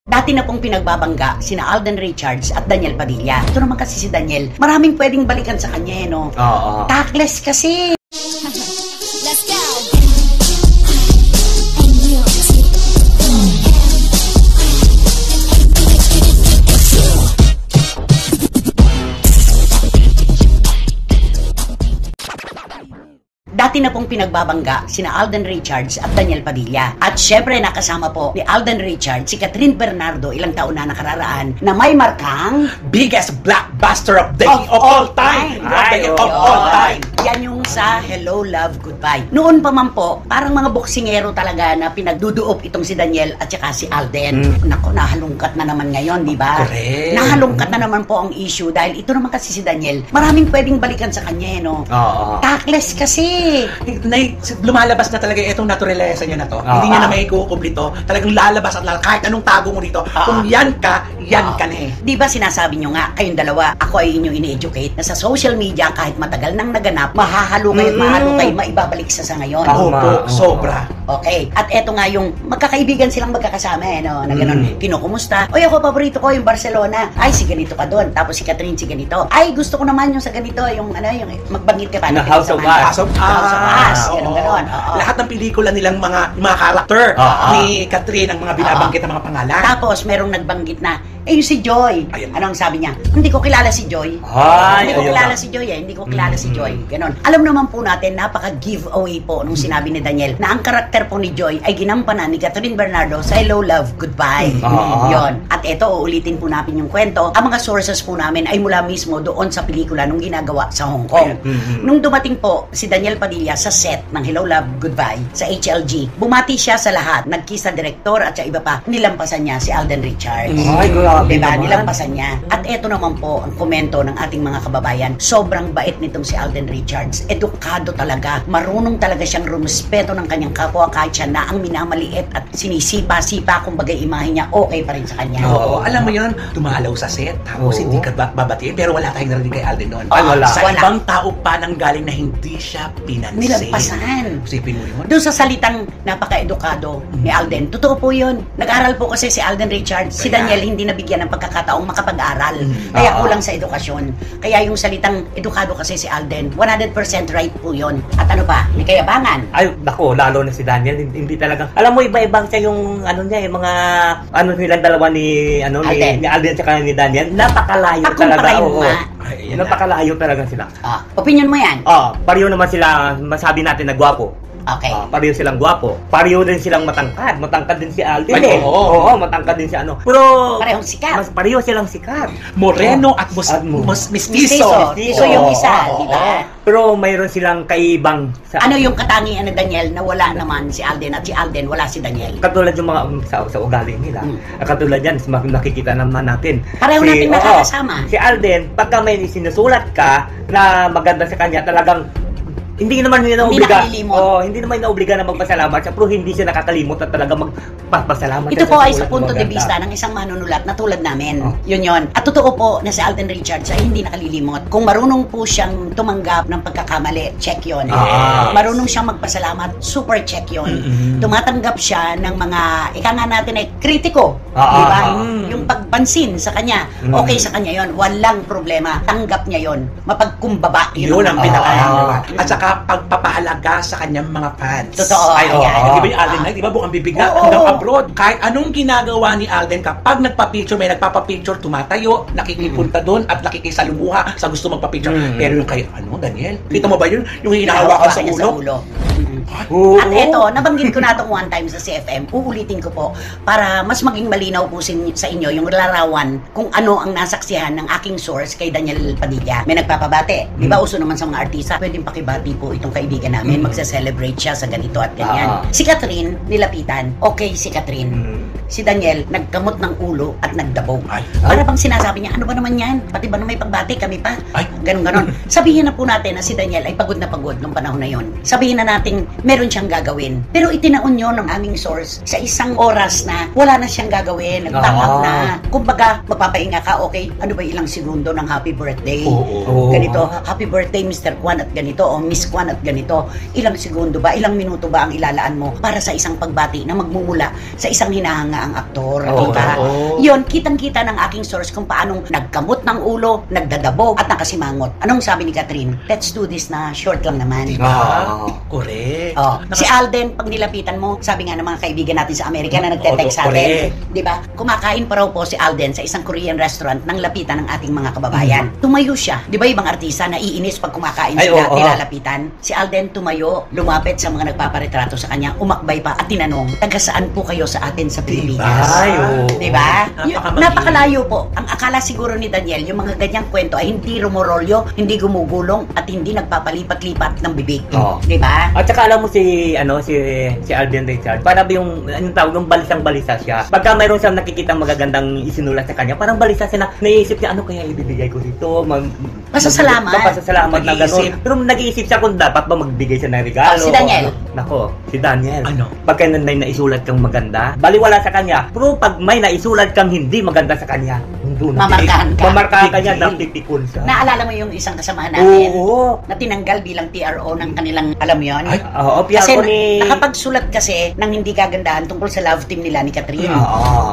Dati na pong pinagbabangga sina Alden Richards at Daniel Padilla. Ito naman kasi si Daniel, maraming pwedeng balikan sa kanya, no? Oo. Tactless kasi. Let's go! Dati na pong pinagbabangga sina Alden Richards at Daniel Padilla. At syempre nakasama po ni Alden Richards si Catherine Bernardo ilang taon na nakararaan na may markang Biggest blockbuster of all time. Of all time. Yan yung sa Hello, Love, Goodbye. Noon pa man po, parang mga boksingero talaga na pinagduduop itong si Daniel at saka si Alden. Nako, nahalungkat na naman ngayon, di ba? Correct. Nahalungkat na naman po ang issue dahil ito naman kasi si Daniel, maraming pwedeng balikan sa kanya, no? Oo. Tactless kasi. Lumalabas na talaga itong naturalesa niya na to. Hindi niya na may kukublito. Talagang lalabas at kahit anong tago mo dito. Kung yan ka na eh. Di ba sinasabi nyo nga, kayong dalawa, ako ay inyong ini-educate na sa social media kahit matagal nang naganap, mahahalo kayo, maibabalik sa ngayon. Opo, sobra. Okay. At eto nga yung magkakaibigan silang magkakasama no? Na ganun, kinukumusta. Oy, ako, paborito ko yung Barcelona. Ay, si ganito ka doon. Tapos si Catherine, si ganito. Ay, gusto ko naman yung sa ganito, yung magbangit ka pa. Na House of Us. Ganon. Lahat ng pelikula nilang mga karakter ni Catherine ang mga binabanggit ng mga pangalan. Tapos merong nagbanggit na yung si Joy. Ayun. Anong sabi niya? Hindi ko kilala si Joy. Hindi ko kilala si Joy Hindi ko kilala si Joy. Ganon. Alam naman po natin, napaka-giveaway po nung sinabi ni Daniel na ang karakter po ni Joy ay ginampanan ni Catherine Bernardo sa Hello, Love, Goodbye. Yon. At eto, uulitin po natin yung kwento. Ang mga sources po namin ay mula mismo doon sa pelikula nung ginagawa sa Hong Kong. Nung dumating po si Daniel Padilla sa set ng Hello, Love, Goodbye sa HLG, bumati siya sa lahat. Nagkiss sa direktor at sa iba pa. Nilampasan niya si Alden Richards. Diba? Nilampasan niya. At eto naman po ang komento ng ating mga kababayan. Sobrang bait nitong si Alden Richards. Edukado talaga. Marunong talaga siyang rumispeto ng kanyang kapwa kahit siya na ang minamaliit at sinisipa-sipa kumbaga imahe niya okay pa rin sa kanya. Oo, alam mo yun, dumalaw sa set, tapos hindi ka babatiin, pero wala tayong narinig kay Alden noon. Wala. Sa ibang tao pa nang galing na hindi siya pinansin. Nilampasan. Sipin mo yun. Doon sa salitang napaka-edukado ni Alden, totoo po yun. Nag-aral po kasi si Alden Richards. Si Daniel hindi nabigyan ng pagkakataong makapag-aral. Kaya kulang sa edukasyon. Kaya yung salitang edukado kasi si Alden, 100% right po yun. At ano pa? May kayabangan. Ay, nako, lalo na si Daniel, hindi talagang, alam mo, iba-ibang siya yung, yung mga, nilang dalawa ni Alden at ni Daniel, napakalayo talaga. Napakalayo talaga sila. Opinion mo yan? Pareho naman sila, masabi natin na gwapo. Okay. Pareho silang gwapo. Pareho din silang matangkad. Matangkad din si Alden. Oo, matangkad din si Pero parehong sikat. Pareho silang sikat. Moreno at mistiso. Mistiso yung isa, di ba? Pero mayroon silang kaibang ano yung katangian ni Daniel na wala naman si Alden at si Alden wala si Daniel? Katulad yung mga sa ugali nila. Katulad yan, nakikita naman natin. Pareho natin nakakasama. Si Alden, pagka may sinusulat ka na maganda sa kanya, talagang hindi naman nila naobliga. Hindi naman naobliga na magpasalamat siya, pero hindi siya nakakalimot na talaga magpasalamat. Ito po ay sa punto de vista ng isang manunulat na tulad namin. Yun. At totoo po na si Alden Richards ay hindi nakalilimot. Kung marunong po siyang tumanggap ng pagkakamali, check yun. Marunong siyang magpasalamat, super check yun. Tumatanggap siya ng mga, ika nga natin ay kritiko. Diba? Yung pagpansin sa kanya, okay sa kanya yun. Walang problema. Tanggap niya yun. Mapagkumbaba. Yun ang pinaka. At saka pagpapahalaga sa kanyang mga fans. Totoo. Di ba yung Alden Knight? Di ba bukang bibig na hanggang abroad? Kahit anong ginagawa ni Alden, kapag nagpa-picture, may nagpapa-picture, tumatayo, nakikipunta doon at nakikisalumuha sa gusto magpa-picture. Pero yung kay, Daniel? Kita mo ba yun? Yung hinahawakan sa ulo? At eto, nabanggit ko na itong one time sa CFM, uulitin ko po para mas maging malinaw po sa inyo yung larawan kung ano ang nasaksihan ng aking source kay Daniel Padilla. May nagpapabate. Di ba uso naman sa mga artista, pwedeng pakibati po itong kaibigan namin, magse-celebrate siya sa ganito at ganyan. Si Catherine, nilapitan. Okay si Catherine. Si Daniel, nagkamot ng ulo at nagdabog. Para bang sinasabi niya, ano ba naman yan? Pati ba may pagbati kami pa? Ganon. Sabihin na po natin na si Daniel ay pagod na pagod nung panahon na yon. Sabihin na natin nating meron siyang gagawin. Pero itinaon yun ng aming source sa isang oras na wala na siyang gagawin, nag-back up na. Kumbaga, magpapahinga ka, okay, ano ba ilang segundo ng happy birthday? Ganito, happy birthday Mr. Kwan at ganito, o Miss Kwan at ganito. Ilang segundo ba, ilang minuto ba ang ilalaan mo para sa isang pagbati na magmumula sa isang hinahangaang aktor? Diba? Yun, kitang-kita ng aking source kung paanong nagkamot ng ulo, nagdadabog at nakasimangot. Anong sabi ni Catherine? Let's do this na short lang naman. Correct. Si Alden, pag nilapitan mo, sabi nga ng mga kaibigan natin sa Amerika na nagte-text sa atin, di ba? Kumakain pa raw po si Alden sa isang Korean restaurant nang lapitan ng ating mga kababayan. Tumayo siya. Di ba ibang artista na iinis pag kumakain sila, nilalapitan? Si Alden tumayo, lumapit sa mga nagpaparetrato sa kanya, umakbay pa at tinanong, taga saan po kayo sa atin sa Pilipinas? Di ba? Napakalayo po. Ang akala siguro ni Daniel, yung mga ganyang kwento ay hindi rumorolyo, hindi gumugulong at hindi nagpapalipat-lipat ng bibig. Di ba? At saka alam mo si Alden Richards, para yung anong tawag, yung balisang-balisa siya. Pagka mayroon siyang nakikitang magagandang isinulat sa kanya, parang balisa siya na naisip niya, ano kaya ibibigay ko dito? Pasasalamat. Pasasalamat na gano'n. Pero nag-iisip siya kung dapat ba magbigay siya ng regalo. Si Daniel. Si Daniel. Ano? Pagka may naisulat kang maganda, baliwala sa kanya. Pero pag may naisulat kang hindi maganda sa kanya, mamarkahan ka. Mamarkahan ka niya, napipikon siya. Naalala mo yung isang kasamahan natin na tinanggal bilang PRO ng kanilang, alam mo yun? Kasi nakapagsulat kasi ng hindi kagandahan tungkol sa love team nila ni Catherine.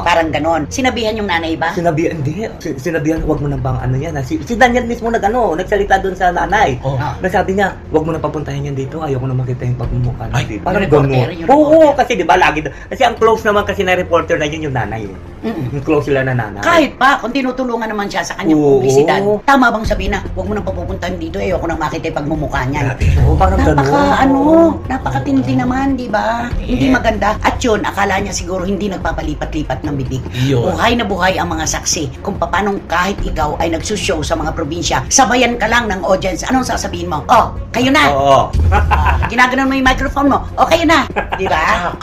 Parang ganon. Sinabihan yung nanay ba? Sinabihan, wag mo na bang ano yan. Si Daniel mismo nagsalita doon sa nanay. Nasabi niya, wag mo na papuntahin yan dito. Ayoko na makita yung pagmumukha na dito. Parang ganon. Kasi di ba lagi doon. Kasi ang close naman kasi na reporter na yun yung nanay. Yung close sila na nanay. Kahit pa, kung tinutulungan naman siya sa kanyang publisidad, tama bang sabihin na, huwag mo nang papupuntahan dito, ayoko nang makita yung pagmumukha niyan. Parang Napakatindi naman, di ba? Hindi maganda. At yun, akala niya siguro hindi nagpapalipat-lipat ng bibig. Buhay na buhay ang mga saksi kung paano kahit ikaw ay nagsushow sa mga probinsya, sabayan ka lang ng audience. Anong sasabihin mo? Kayo na! Ginaganon mo yung microphone mo. Kayo na! Di ba?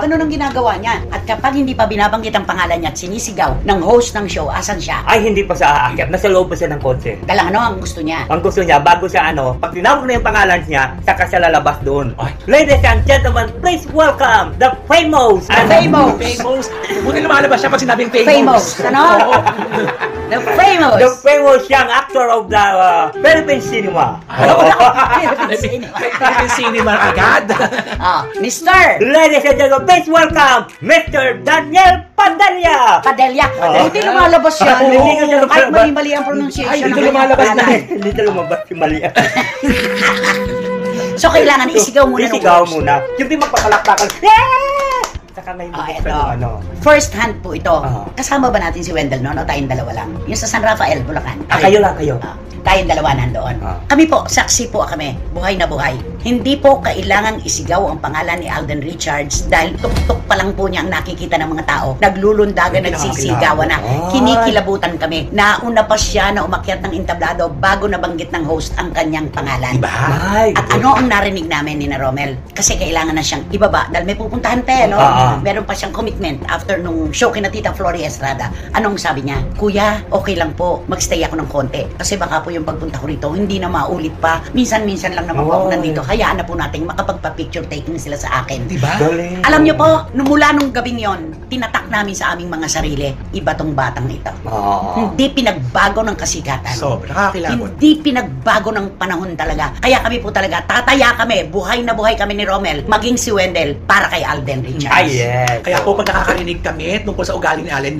Ganun ang ginagawa niya. At kapag hindi pa binabanggit ang pangalan niya at sinisigaw ng host ng show, asan siya? Ay, hindi pa siya aakyat. Nasa loob pa siya ng kotse. Dalang ang gusto niya? Ang gusto niya, bago siya pag tinawag na yung pangalan niya, saka siya lalabas doon. Ladies and gentlemen, please welcome the famous! Famous! Buti lumalabas siya pag sinabing famous. The famous! The famous young actor of the Philippine cinema. Philippine cinema agad. Mr. Ladies and gentlemen, please welcome Mr. Daniel Padilla! Hindi lumalabas yan. Kahit mali-mali ang pronunciation. Hindi lumalabas na. Hindi lumabas yung mali. So, kailangan isigaw muna. Yung di magpapalakpakan. Saka may First hand po ito. Kasama ba natin si Wendell noon o tayong dalawa lang? Yung sa San Rafael, Bulacan. Kayo lang. Tayong dalawa nandoon. Kami po, saksi po kami. Buhay na buhay. Hindi po kailangang isigaw ang pangalan ni Alden Richards dahil tuk-tuk pa lang po niya ang nakikita ng mga tao. Naglulundagan, nagsisigawan na. Kinikilabutan kami. Nauna pa siya na umakyat ng entablado bago nabanggit ng host ang kanyang pangalan. At ano ang narinig namin ni na Romel? Kasi kailangan na siyang ibaba dahil may pupuntahan pa, no? Meron pa siyang commitment after nung show kina Tita Flory Estrada. Anong sabi niya? Kuya, okay lang po. Magstay ako ng konti. Kasi baka po yung pagpunta ko rito, hindi na maulit pa. Minsan-minsan lang naman po ako nandito. Hayaan na po natin makapagpa-picture taking sila sa akin. Diba? Alam niyo po, mula nung gabing yon, tinatak namin sa aming mga sarili, iba tong batang ito. Hindi pinagbago ng kasikatan. Nakakilabot. Hindi pinagbago ng panahon talaga. Kaya kami po talaga, tataya kami, buhay na buhay kami ni Romel, maging si Wendell, para kay Alden Richards. Kaya po pag nakakarinig kami tungkol sa ugali ni Allen,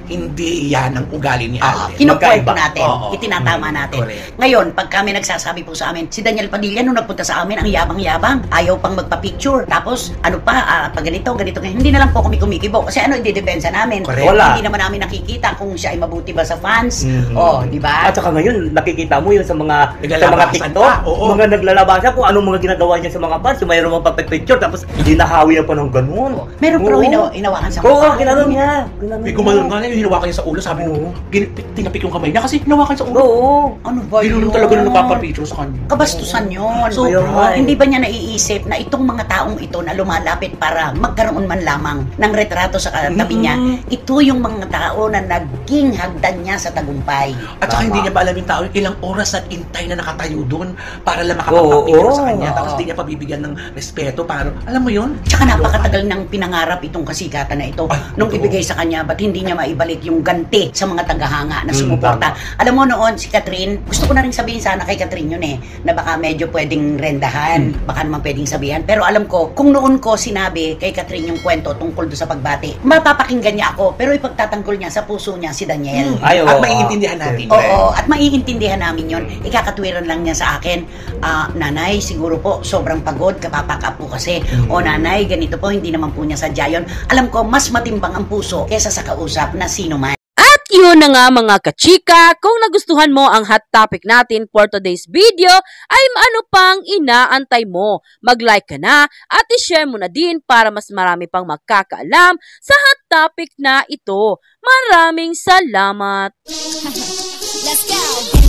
hindi yan ang ugali ni Alden. Kinukwento natin, itinatama natin. Ngayon, pag kami nagsasabi po sa amin, si Daniel Padilla nung nagpunta sa amin, ang yabang-yabang, ayaw pang magpa-picture. Tapos, pag ganito, hindi na lang po kami kumikibo. Kasi i-depensa namin. Hindi naman namin nakikita kung siya ay mabuti ba sa fans. Di ba? At saka ngayon, nakikita mo yun sa mga TikTok, mga naglalabasan kung anong mga ginagawa niya sa mga fans. Mayroon mga picture, tapos hinahawi na pa ng ganun. Meron pero hinawakan sa mukha. Ginanon niya. May gumalong nga na hinawakan niya sa ulo, sabi nung tinapik yung kamay niya kasi hinawakan sa ulo. Ano ba yun? Talaga na napapapicture sa kanya. Kabastusan yun. Sobra. Hindi ba niya naiisip na itong mga taong ito na lumalapit para magkaroon man lamang ng retrato sa katabi niya, ito yung mga tao na naging hagdan niya sa tagumpay. At saka hindi niya ba alam yung tao, ilang oras nag-intay na nakatayo doon para lang makapagpapicture sa kanya. Tapos hindi niya pabibigyan ng respeto. Para, alam mo yun? Tsaka napakatagal ng pinangarap itong kasikatan na ito. Nung ibigay sa kanya, ba't hindi niya maibalik yung ganti sa mga tagahanga na sumuporta? Alam mo noon, si Catherine, gusto ko na rin sabihin sana kay Catherine yun na baka medyo pwedeng rendahan, baka naman pwedeng sabihan. Pero alam ko, kung noon ko sinabi kay Catherine yung kwento tungkol doon sa pagbati, mapapakinggan niya ako, pero ipagtatanggol niya sa puso niya si Daniel. At maiintindihan natin. Oo, at maiintindihan namin yun. Ikakatwiran lang niya sa akin, nanay, siguro po, sobrang pagod, kapapaka po kasi. O nanay, ganito po, hindi naman po niya sadya yun. Alam ko, mas matimbang ang puso kesa sa kausap na sino man. At yun na nga mga kachika, kung nagustuhan mo ang hot topic natin for today's video, ay ano pang inaantay mo? Mag-like ka na at i-share mo na din para mas marami pang magkakaalam sa hot topic na ito. Maraming salamat! Let's go.